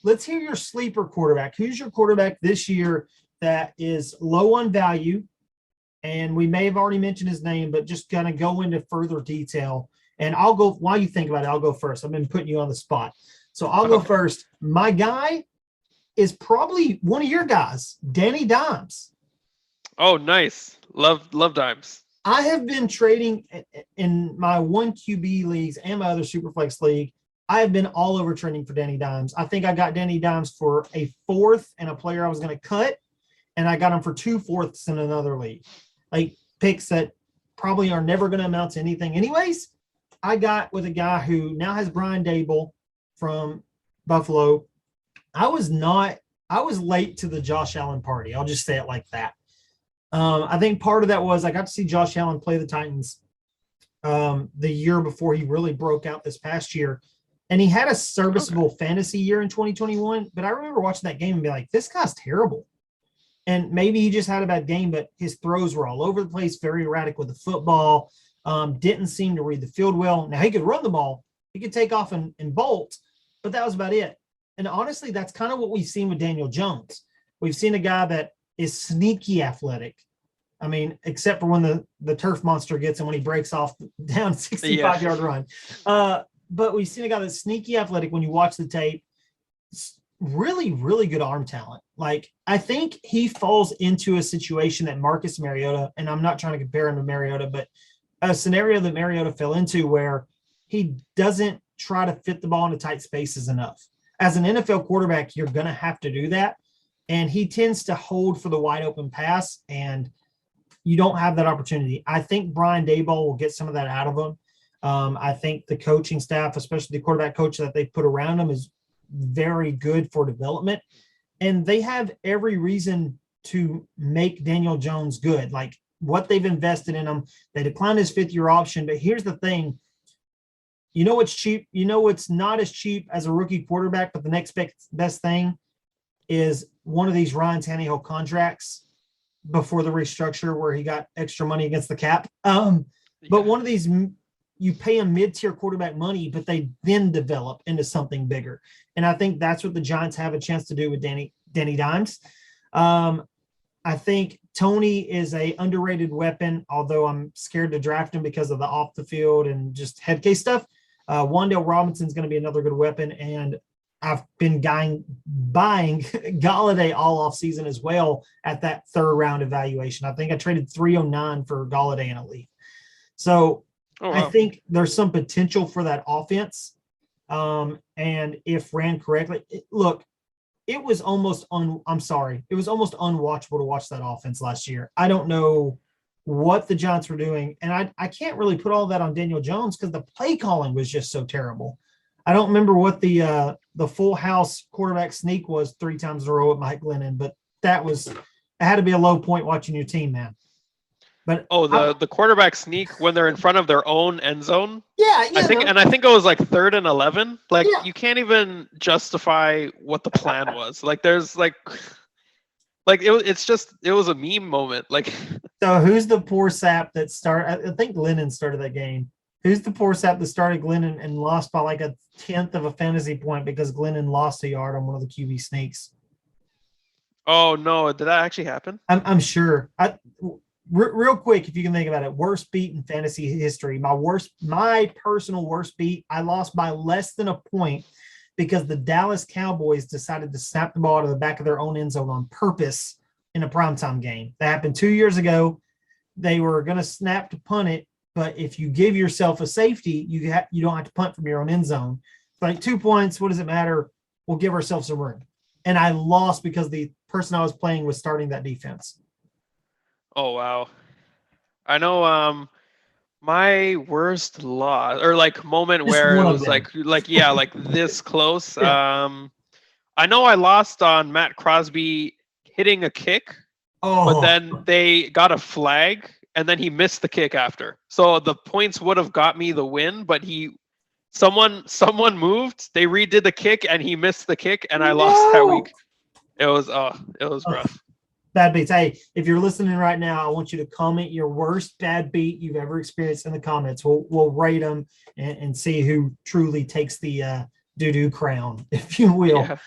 let's hear your sleeper quarterback. Who's your quarterback this year that is low on value? And we may have already mentioned his name, but just kind of go into further detail. And I'll go, while you think about it, I'll go first. I've been putting you on the spot. So I'll go Okay. first. My guy is probably one of your guys, Danny Dimes. Oh, nice. Love dimes. I have been trading in my one QB leagues and my other Superflex league. I have been all over trading for Danny Dimes. I think I got Danny Dimes for a fourth and a player I was going to cut, and I got him for 2/4 in another league. Like picks that probably are never going to amount to anything, anyways. I got with a guy who now has Brian Dable from Buffalo. I was late to the Josh Allen party. I'll just say it like that. I think part of that was I got to see Josh Allen play the Titans the year before he really broke out this past year. And he had a serviceable fantasy year in 2021. But I remember watching that game and be like, this guy's terrible. And maybe he just had a bad game, but his throws were all over the place, very erratic with the football, didn't seem to read the field well. Now, he could run the ball. He could take off and bolt, but that was about it. And honestly, that's kind of what we've seen with Daniel Jones. We've seen a guy that is sneaky athletic. I mean, except for when the turf monster gets him when he breaks off down 65-yard run. But we've seen a guy that's sneaky athletic when you watch the tape. Really, really good arm talent. Like, I think he falls into a situation that Marcus Mariota, and I'm not trying to compare him to Mariota, but a scenario that Mariota fell into where he doesn't try to fit the ball into tight spaces enough. As an NFL quarterback, you're going to have to do that. And he tends to hold for the wide open pass, and you don't have that opportunity. I think Brian Daboll will get some of that out of him. I think the coaching staff, especially the quarterback coach that they put around him, is very good for development. And they have every reason to make Daniel Jones good. Like what they've invested in him, they declined his fifth-year option. But here's the thing. You know what's cheap? You know what's not as cheap as a rookie quarterback, but the next best thing is one of these Ryan Tannehill contracts before the restructure where he got extra money against the cap. But one of these, you pay a mid-tier quarterback money, but they then develop into something bigger. And I think that's what the Giants have a chance to do with Danny Dimes. I think Tony is a underrated weapon, although I'm scared to draft him because of the off the field and just head case stuff. Wan'Dale Robinson's going to be another good weapon. And I've been buying Galladay all off season as well at that third round evaluation. I think I traded 309 for Galladay in a league. So I think there's some potential for that offense. And if ran correctly, it was almost it was almost unwatchable to watch that offense last year. I don't know what the Giants were doing. And I can't really put all that on Daniel Jones because the play calling was just so terrible. I don't remember what the full house quarterback sneak was 3 times in a row at Mike Glennon, but it had to be a low point watching your team, man. But the quarterback sneak when they're in front of their own end zone. Yeah. I think it was like 3rd and 11. Like you can't even justify what the plan was. Like there's it was a meme moment. Like, so who's the poor sap that started? I think Glennon started that game. Who's the poor sap that started Glennon and lost by like 1/10 of a fantasy point because Glennon lost a yard on one of the QB sneaks? Oh no, did that actually happen? I'm sure. Real quick, if you can think about it, worst beat in fantasy history. My personal worst beat, I lost by less than a point because the Dallas Cowboys decided to snap the ball to the back of their own end zone on purpose in a primetime game. That happened 2 years ago. They were going to snap to punt it, but if you give yourself a safety, you don't have to punt from your own end zone. Like 2 points, what does it matter? We'll give ourselves some room. And I lost because the person I was playing was starting that defense. Oh wow. I know my worst loss or like moment where it was like this close. Yeah. I know I lost on Matt Crosby hitting a kick, but then they got a flag and then he missed the kick after. So the points would have got me the win, but someone moved, they redid the kick and he missed the kick and I lost that week. It was rough. Bad beats. Hey, if you're listening right now, I want you to comment your worst bad beat you've ever experienced in the comments. We'll rate them and see who truly takes the doo-doo crown, if you will. Yeah.